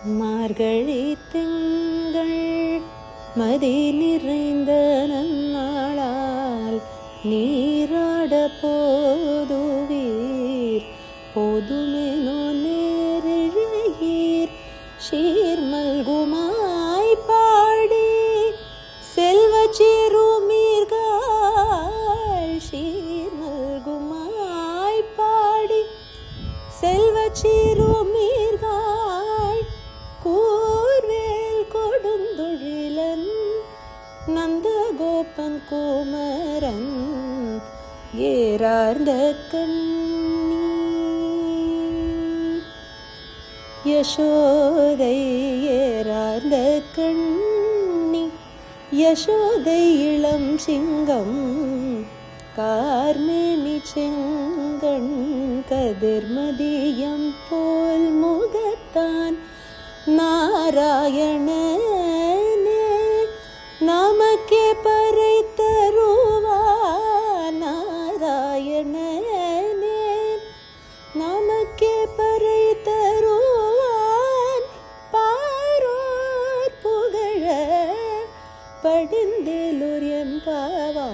மார்கழி திங்கள் மதி நிறைந்த நன்னாளால் நீராட போதுவீர் போதுமெனோ நேரிழையீர் சீர்மல்குமாய் பாடி செல்வச் சிறுமீர்கள் சீர்மல்குமாய் பாடி செல்வச் சிறுமீர்கள் கூர்வேல் கொடுந்தொழிலன் நந்தகோபன் குமரன் ஏறார்ந்த கண்ணி யசோதை ஏறார்ந்த கண்ணி யசோதை இளம் சிங்கம் கார்மேனி செங்கண் கதிர்மதியம் போல் முகத்தான் நாராயணனே நமக்கே பறை தருவான் நாராயணனே நமக்கே பறை தருவான் பாரோர் புகழ படிந்தேலூர் என்பாவார்.